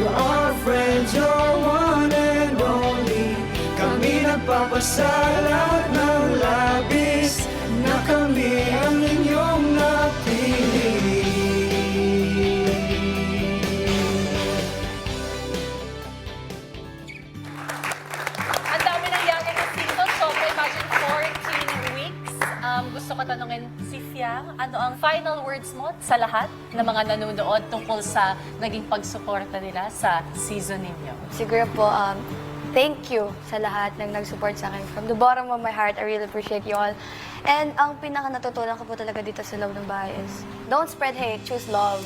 To our friends, you're one and only. Kami nagpapasalamat ng labis na kami ang inyong napili. Ang dami nangyari ng season. So, imagine 14 weeks. Gusto ko tanungin si Fiang, ano ang final words mo sa lahat ng mga nanonood tungkol sa naging pagsuporta nila sa season ninyo? Siguro po, thank you sa lahat ng nag-support sa akin. From the bottom of my heart, I really appreciate you all. And ang pinaka-natutunan ko po talaga dito sa loob ng bahay is, don't spread hate, choose love.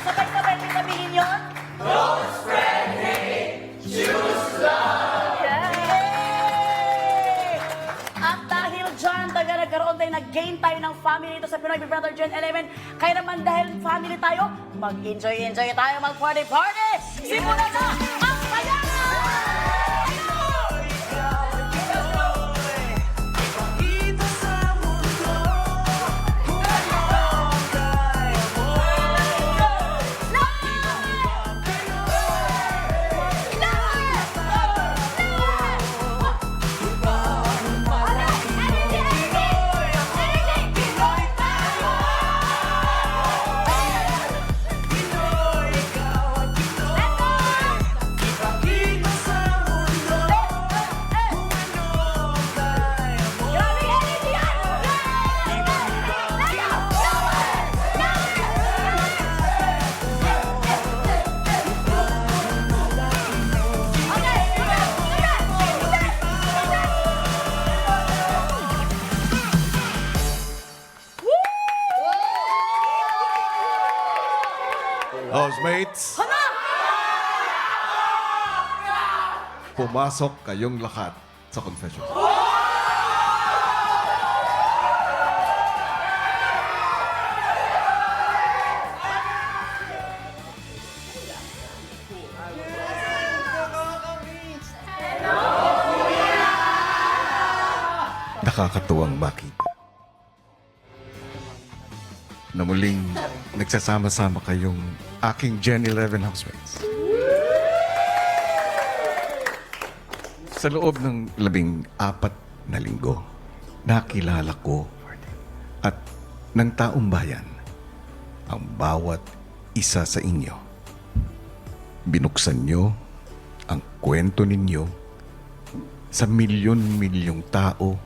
Sabay-sabay din sabihin yun? Don't spread hate, choose love! Yay! At dahil dyan, nagkaroon tayo, nag-gain tayo ng family ito sa Pinoy Big Brother Gen 11. Kaya naman dahil family tayo, mag-enjoy tayo, mag-party-party! Simulan na ang saya! Housemates, pumasok kayong lahat sa confession. Nakakatuwang makita na muling nagsasama-sama kayong aking Gen 11 housemates. Sa loob ng 14 na linggo, nakilala ko at ng taong bayan ang bawat isa sa inyo. Binuksan nyo ang kwento ninyo sa milyon-milyong tao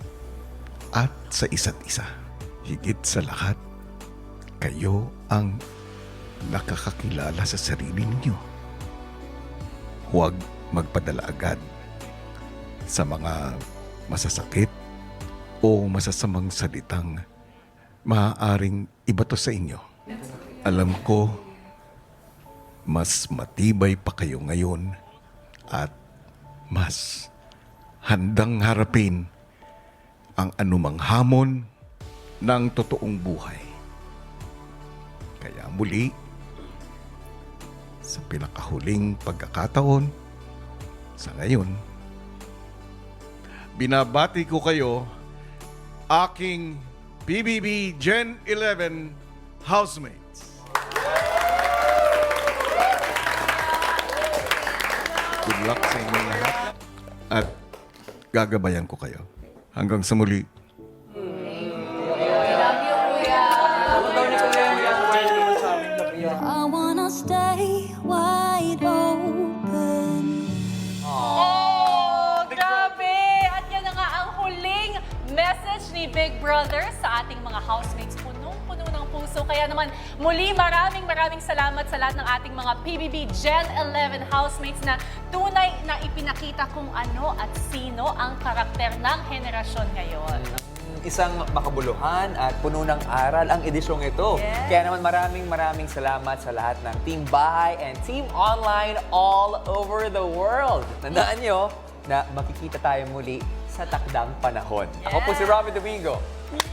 at sa isa't isa. Higit sa lahat, kayo ang nakakakilala sa sarili ninyo. Huwag magpadala agad sa mga masasakit o masasamang salitang maaaring ibato sa inyo. Alam ko, mas matibay pa kayo ngayon at mas handang harapin ang anumang hamon ng totoong buhay. Kaya muli, sa pinakahuling pagkakataon, sa ngayon, binabati ko kayo, aking PBB Gen 11 housemates. Good luck sa inyo lahat. At gagabayan ko kayo. Hanggang sa muli. I wanna stay wide open. Oh, grabe! At yan na nga ang huling message ni Big Brother sa ating mga housemates. Punong-puno ng puso. Kaya naman, muli maraming salamat sa lahat ng ating mga PBB Gen 11 housemates na tunay na ipinakita kung ano at sino ang karakter ng henerasyon ngayon. Isang makabuluhan at puno ng aral ang edisyong ito. Yes. Kaya naman maraming salamat sa lahat ng Team Bahay and Team Online all over the world. Tandaan nyo na makikita tayo muli sa takdang panahon. Ako po si Robby Domingo.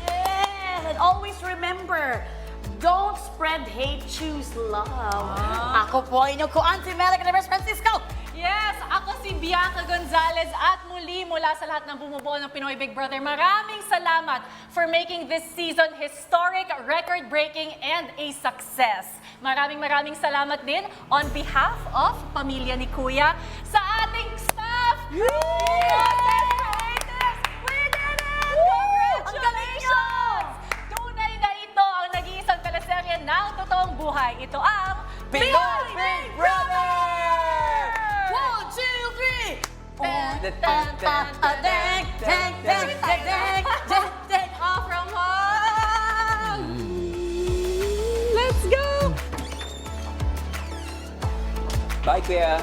Yes! And always remember, don't spread hate, choose love. Ako po, inyong ko, Auntie Melica Neves Francisco. Yes, ako si Bianca Gonzalez at muli mula sa lahat ng bumubuo ng Pinoy Big Brother, maraming salamat for making this season historic, record-breaking, and a success. Maraming salamat din on behalf of pamilya ni Kuya sa ating staff! Creatives! We did it! Congratulations! Tunay na ito ang nag-iisang teleserye ng totoong buhay. Ito ang Pinoy Big Brother! 1, 2, 3! Off from home! Let's go! Bye, Kuya!